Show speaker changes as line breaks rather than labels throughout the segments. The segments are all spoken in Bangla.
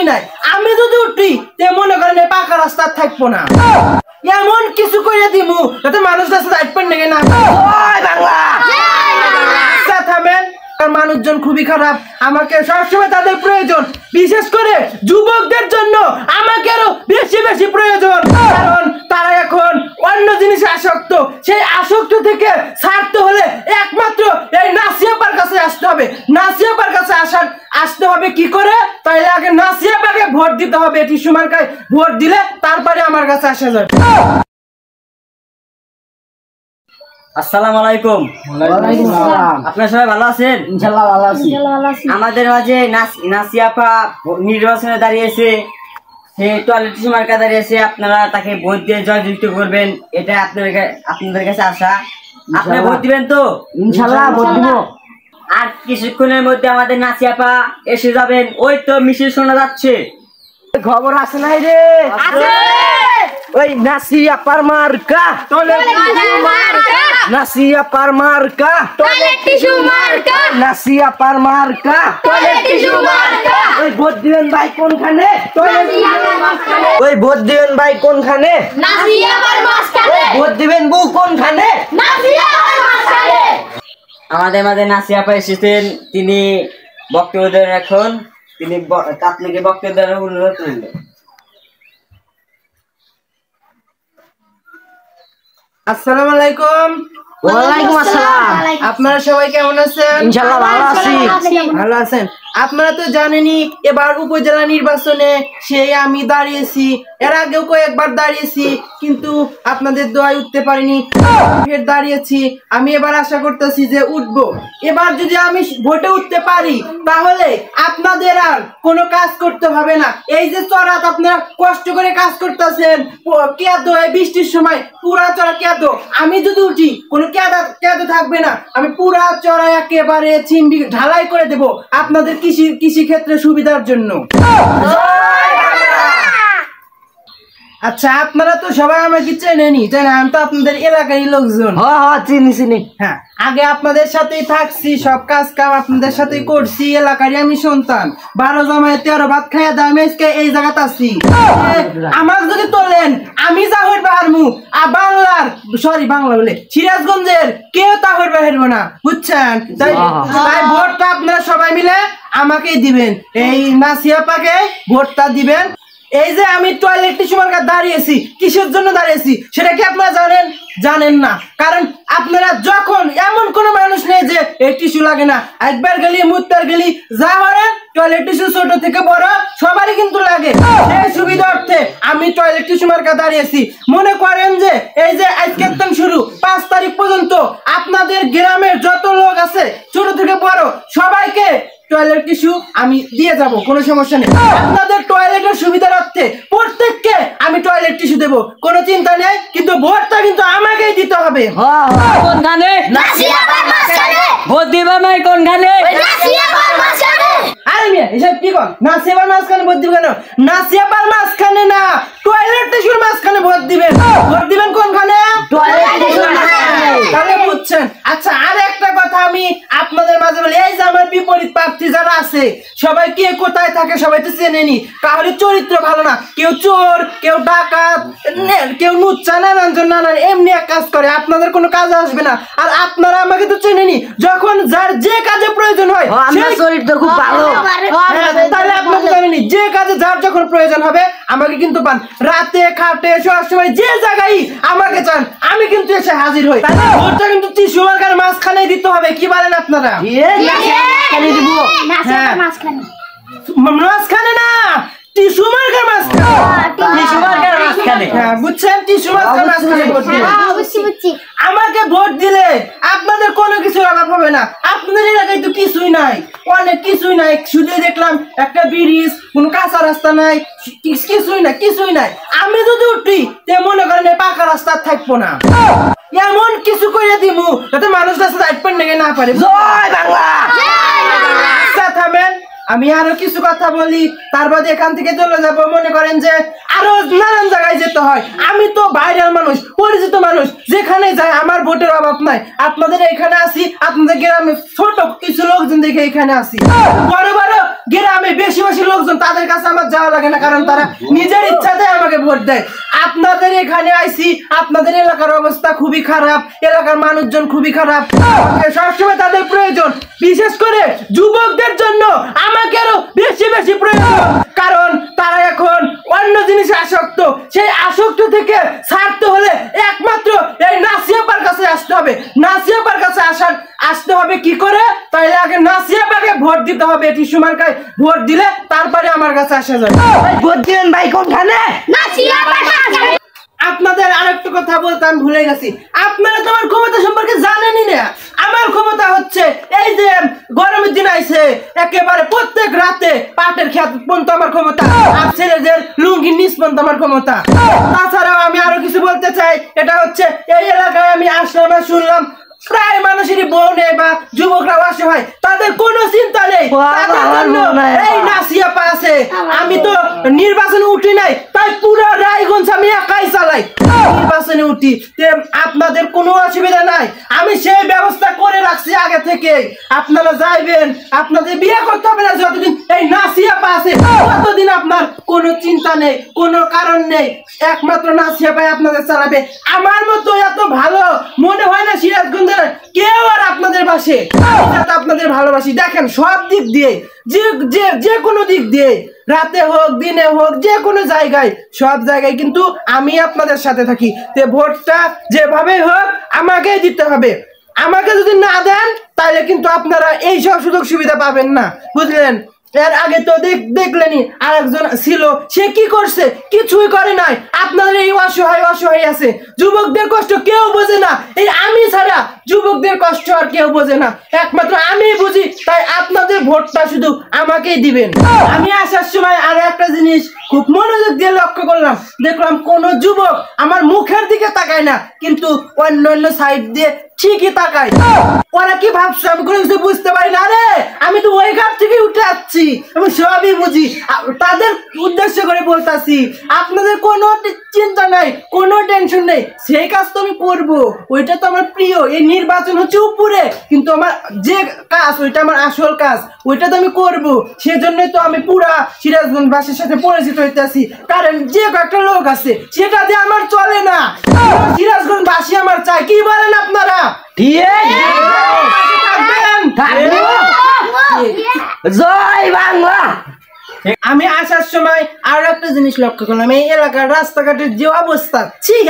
নাই। আমি যদি উঠি তে মনে করেন এই পাকা রাস্তা থাকবো না। এমন কিছু করে দিমু যাতে মানুষ রাস্তা যাইতে নাকি না। আচ্ছা থামেন, মানুষজন খুবই খারাপ, আমাকে সবসময় তাদের প্রয়োজন, বিশেষ করে যুবকদের জন্য আমাকে আরো বেশি বেশি প্রয়োজন। কারণ তারা এখন অন্য জিনিসে আসক্ত, সেই আসক্ত থেকে ছাড়তে হলে একমাত্র এই নাসিয়াপার কাছে আসতে হবে। নাসিয়াপার কাছে আসতে হবে কি করে? তাইলে আগে নাসিয়াপাকে ভোট দিতে হবে। টিসু মার্কায় ভোট দিলে তারপরে আমার কাছে আসা যাবে।
আসসালামু আলাইকুম।
ওয়ালাইকুম আসসালাম।
আপনারা সবাই ভালো আছেন?
ইনশাআল্লাহ ভালো আছি।
আমাদের মাঝে নাসিয়াপা নির্বাচনে দাঁড়িয়েছে, সে টয়লেট টিস্যু মার্কা দাঁড়িয়েছে। আপনারা তাকে ভোট দিয়ে জয়যুক্ত করবেন, এটা আপনাদের কাছে আশা। আপনারা ভোট দিবেন তো?
ইনশাআল্লাহ ভোট দিব।
আর কিছুক্ষণের মধ্যে আমাদের নাসিয়াপা এসে যাবেন। ওই তো মিছিল শোনা যাচ্ছে।
খবর আছে নাই রে? ওই নাসিয়াপার মার্কা, নাসিয়াপার মার্কা, নাসিয়াপার মার্কা। ওই ভোট দিবেন ভাই কোনখানে? ওই ভোট দিবেন ভাই কোনখানে? ভোট দিবেন বউ কোনখানে?
আমাদের মাঝে নাসিয়াপা এসেছেন, তিনি বক্তব্য দেন। এখন তিনি আপনাকে বক্তব্য দেওয়ার অনুরোধ করলেন।
আসসালামু আলাইকুম।
ওয়ালাইকুম আসসালাম।
আপনারা সবাই কেমন আছেন?
ইনশাআল্লাহ ভালো আছি।
ভালো আছেন? আপনারা তো জানেনই এবার উপজেলা নির্বাচনে সেই আমি দাঁড়িয়েছি, এর আগেও কয়েকবার দাঁড়িয়েছি, কিন্তু আপনাদের দোয়ায় উঠতে পারিনি। ফের দাঁড়িয়েছি, আমি এবার আশা করতেছি যে উঠবো। এবার যদি আমি ভোটে উঠতে পারি তাহলে আপনাদের আর কোনো কাজ করতে হবে না। এই যে চড়াত আপনারা কষ্ট করে কাজ করতেছেন, কেঁদো এই বৃষ্টির সময় পুরা চড়া কেঁদো, আমি যদি উঠি কোনো কেঁদো থাকবে না। আমি পুরা চড়া একেবারে চিম্বি ঢালাই করে দেব আপনাদের কৃষি ক্ষেত্রে সুবিধার জন্য। আচ্ছা আপনারা তো সবাই আমাকে চেনেনি, তাই না? আমি তো আপনাদের এলাকারই লোকজন।
চিনি।
হ্যাঁ, আগে আপনাদের সাথেই থাকছি, সব কাজ কাম আপনাদের সাথেই করছি, এলাকারই আমি সন্তান। 12 জমায় 13 ভাত খাইয়া দাম এই জায়গাতে আছি। আমার যদি তোলেন আমি যা হইতে পারমু, আর বাংলা বলে সিরাজগঞ্জের কেউ তা হইতে পারবো না, বুঝছেন? তাই ভোটটা আপনারা সবাই মিলে আমাকেই দিবেন, এই নাসিয়াপাকে ভোটটা দিবেন। এই যে আমি টয়লেট টিস্যু মার্কা দাঁড়িয়েছি, কিসের জন্য দাঁড়িয়েছি সেটা কি আপনারা জানেন না? কারণ আপনারা যখন এমন কোনো মানুষ নেই যে এই টিস্যু লাগে না, একবার গেলি মুত্তার গেলি যা করেন টয়লেট টিস্যু ছোট থেকে বড় সবারই কিন্তু লাগে। এই সুবিধার্থে আমি টয়লেট টিস্যু মার্কা দাঁড়িয়েছি। মনে করেন যে এই যে আজকের দিন শুরু 5 তারিখ পর্যন্ত আপনাদের গ্রামের যত লোক আছে ছোট থেকে বড় সবাইকে টয়লেট টিস্যু আমি দিয়ে যাব, কোনো সমস্যা নেই। আপনাদের টয়লেটের সুবিধার অর্থে প্রত্যেককে আমি টয়লেট টিস্যু দেব, কোনো চিন্তা নেই। কিন্তু ভোটটা কিন্তু আমাকেই দিতে হবে।
কোনখানে ভোট দিবেন নাই? কোনখানে?
আরে মিয়া এসব কি কর? নাসিয়াপার মাঝখানে ভোট দিবেন কেন? নাসিয়াপার মাঝখানে না, টয়লেট টিস্যুর মাঝখানে ভোট দিবেন। ভোট দিবেন কোনখানে? তাহলে বুঝছেন। আচ্ছা আর একটা কথা আমি আপনাদের মাঝে বলি, এই যে আমার বিপরীত প্রার্থী যারা আছে সবাই কে কোথায় থাকে সবাই তো চেনেনি। কারোর চরিত্র ভালো না, কেউ চোর, কেউ ডাকাত, কেউ লুচ্চা, নানান এমনি এক কাজ করে, আপনাদের কোনো কাজ আসবে না। আর আপনারা আমাকে তো চেনেনি, যখন যার যে কাজে প্রয়োজন হয়
আমার চরিত্র খুব ভালো।
তাহলে আপনাকে জানেনি যে কাজে যার যখন প্রয়োজন হবে আমাকে কিন্তু পান। রাতে খাটে সব সময় যে জায়গায় আমাকে চান, আমি কিন্তু এসে হাজির হই। ভোটটা কিন্তু টিস্যু মার্কার মাঝখানে দিতে হবে, কি বলেন আপনারা? মাঝখানে না, টিস্যু মার্কার মাঝখানে। হ্যাঁ বুঝছেন, টিস্যু মার্কার মাঝখানে ভোট দিবেন। আমাকে ভোট দিলে আপনাদের কোনো কিছু অভাব হবে না। আপনাদের এলাকায় তো কিছুই নাই, অনেক কিছুই নাই, শুধু দেখলাম একটা ব্রিজ, কোনো কাঁচা রাস্তা নাই, কিছুই নাই। আমি যদি উঠি তে মনে করেন পাকা রাস্তা থাকবো না। এমন কিছু করে দিমু যাতে মানুষ রাস্তা যাইতে নাকি না পারে।
জয় বাংলা।
আচ্ছা থামেন, আমি আরো কিছু কথা বলি, তারপর এখান থেকে চলে যাব। মনে করেন যে আরো নানান জায়গায় যেতে হয়। আমি তো ভাইরাল মানুষ, পরিচিত মানুষ, যেখানে যাই আমার ভোটের অভাব নাই। আপনাদের এখানে আসি, আপনাদের গ্রামে ছোট কিছু লোকজন দেখে এখানে আসি। বড় বড় গ্রামে বেশি বেশি লোকজন, তাদের কাছে আমার যাওয়া লাগে না, কারণ তারা নিজের ইচ্ছাতে আমাকে ভোট দেয়। আপনাদের এখানে আইসি, আপনাদের এলাকার অবস্থা খুবই খারাপ, এলাকার মানুষজন খুবই খারাপ। সবসময় তাদের প্রয়োজন, বিশেষ করে যুবকদের জন্য আমাকে আরো বেশি বেশি প্রয়োজন, কারণ তারা এখন অন্য জিনিসে আসক্ত। সেই আসক্ত থেকে ছাড়তে হলে একমাত্র এই নাসিয়াপার কাছে আসতে হবে। নাসিয়াপার কাছে আসতে হবে কি করে? তাইলে আগে নাসিয়াপাকে ভোট দিতে হবে। টিসু মার্কায় ভোট দিলে তারপরে আমার কাছে আসা যাবে।
ভোট দিবেন ভাই কোনখানে?
আপনাদের আরেকটা কথা বলতে আমি ভুলে গেছি। আপনারা তো আমার ক্ষমতা সম্পর্কে জানেনই না। আমার ক্ষমতা হচ্ছে এই যে গরমের দিন আইছে, একেবারে প্রত্যেক রাতে পাটের খেত পর্যন্ত আমার ক্ষমতা, আর ছেলেদের লুঙ্গি নিচ পর্যন্ত আমার ক্ষমতা। তাছাড়াও আমি আরো কিছু বলতে চাই, এটা হচ্ছে এই এলাকায় আমি আসলাম আর শুনলাম প্রায় মানুষেরই বউ নেই বা যুবকরা অসহায়, তাদের কোনো চিন্তা নেই। তাদের জন্য এই নাসিয়াপা আছে। আমি তো নির্বাচনে উঠি নাই, তাই পুরো রায়গঞ্জ আমি একাই চালাই। নির্বাচনে উঠি, আপনাদের কোনো অসুবিধা নাই, আমি সেই ব্যবস্থা করে রাখছি আগে থেকে। আপনারা যাইবেন, আপনাদের বিয়ে করতে হবে না। যতদিন এই নাসিয়াপা আছে ততদিন আপনার কোনো চিন্তা নেই, কোনো কারণ নেই। একমাত্র নাসিয়াপাই আপনাদের চালাবে। আমার মতো এত ভালো মনে হয় না সিরাজগঞ্জের কেউ আর আপনাদের পাশে। আপনাদের ভালোবাসি, দেখেন সব দিক দিয়ে, যে কোনো দিক দিয়ে, রাতে হোক দিনে হোক, যে কোনো জায়গায়, সব জায়গায় কিন্তু আমি আপনাদের সাথে থাকি। তে ভোটটা যেভাবে হোক আমাকেই দিতে হবে। আমাকে যদি না দেন তাহলে কিন্তু আপনারা এই সব সুযোগ সুবিধা পাবেন না, বুঝলেন? এর আগে তো দেখলেনি আরেকজন ছিল, সে কি করছে? কিছুই করে নাই। আপনাদের এই অসহায় আছে, যুবকদের কষ্ট কেউ বোঝে না। এই আমি ছাড়া যুবকদের কষ্ট আর কেউ বোঝে না, একমাত্র আমি বুঝি। তাই আপনাদের ভোটটা শুধু আমাকেই দিবেন। আমি আসার সময় আরো একটা জিনিস খুব মনোযোগ দিয়ে লক্ষ্য করলাম, দেখলাম কোন যুবক আমার মুখের দিকে তাকায় না, কিন্তু অন্য সাইড দিয়ে ঠিকই তাকায়। ওরা কি ভাবছে আমি কোনো কিছু বুঝতে পারি না? রে আমি তো ওই ঘাট থেকে উঠে আসছি, আমি সবই বুঝি। তাদের উদ্দেশ্য করে বলতাছি, আপনাদের কোনো চিন্তা নাই, কোনো টেনশন নেই, সেই কাজ তো আমি করবো। ওইটা তো আমার প্রিয়। এই নির্বাচন হচ্ছে উপরে, কিন্তু আমার যে কাজ ওইটা আমার আসল কাজ, ওইটা তো আমি করবো। সেজন্যই তো আমি পুরা সিরাজগঞ্জবাসীর সাথে পরিচিত হইতেছি। কারণ যে কয়েকটা লোক আছে সেটা দিয়ে আমার চলে না, সিরাজগঞ্জবাসী আমার চাই। কি বলেন আপনারা?
জয় বাংলা।
আমি আসার সময় আরো একটা জিনিস লক্ষ্য করলাম, এই এলাকার রাস্তাঘাটের যে অবস্থা,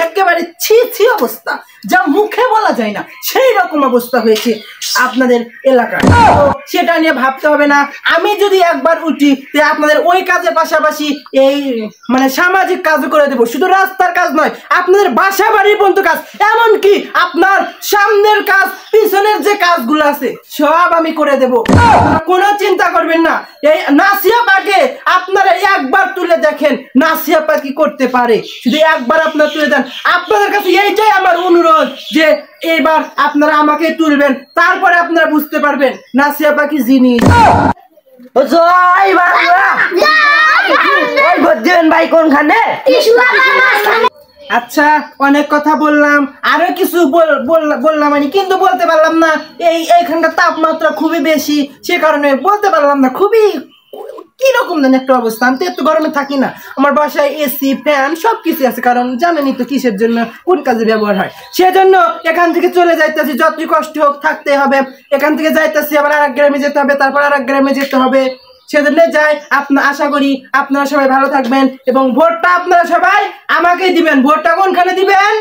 একেবারে ছি অবস্থা, যা মুখে বলা যায় না, সেই রকম অবস্থা হয়েছে আপনাদের এলাকায়। সেটা নিয়ে ভাবতে হবে না। আমি যদি একবার উঠি, আপনাদের ওই কাজের পাশাপাশি এই মানে সামাজিক কাজও করে দেবো। শুধু রাস্তার কাজ নয়, আপনাদের বাসা বাড়ির পর্যন্ত কাজ, এমনকি আপনার সামনের কাজ, পিছনের যে কাজগুলো আছে সব আমি করে দেবো। কোনো চিন্তা করবেন না। এই নাসিয়াপাকে আপনারা একবার তুলে দেখেন, নাসিয়াপা কি করতে পারে, শুধু একবার আপনারা তুলে দেন। আপনাদের কাছে এইটাই আমার অনুরোধ যে এবার আপনারা আমাকে তুলবেন, তারপরে আপনারা বুঝতে পারবেন নাসিয়াপা কি জিনিস।
জয় বাংলা। ওই ভোট দিবেন ভাই কোনখানে?
আচ্ছা, অনেক কথা বললাম, আরো কিছু বললাম আমি, কিন্তু বলতে পারলাম না। এইখানকার তাপমাত্রা খুবই বেশি, সে কারণে বলতে পারলাম না। খুবই কিরকম যেন একটা অবস্থা। আমি তো একটু গরমে থাকি না, আমার বাসায় এসি ফ্যান সবকিছু আছে, কারণ জানেনই তো কিসের জন্য কোন কাজে ব্যবহার হয়। সেজন্য এখান থেকে চলে যাইতেছি, যতই কষ্ট হোক থাকতে হবে। এখান থেকে যাইতেছি, আবার আরেক গ্রামে যেতে হবে, তারপর আরেক গ্রামে যেতে হবে। সেজন্য যাই। আশা করি আপনারা সবাই ভালো থাকবেন এবং ভোটটা আপনারা সবাই আমাকেই দিবেন। ভোটটা কোনখানে দিবেন?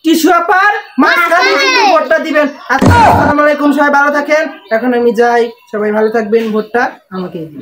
টিসুয়াপার মাঝখানে ভোটটা দিবেন। আসসালামু আলাইকুম, সবাই ভালো থাকেন। এখন আমি যাই, সবাই ভালো থাকবেন, ভোটটা আমাকেই দিবেন।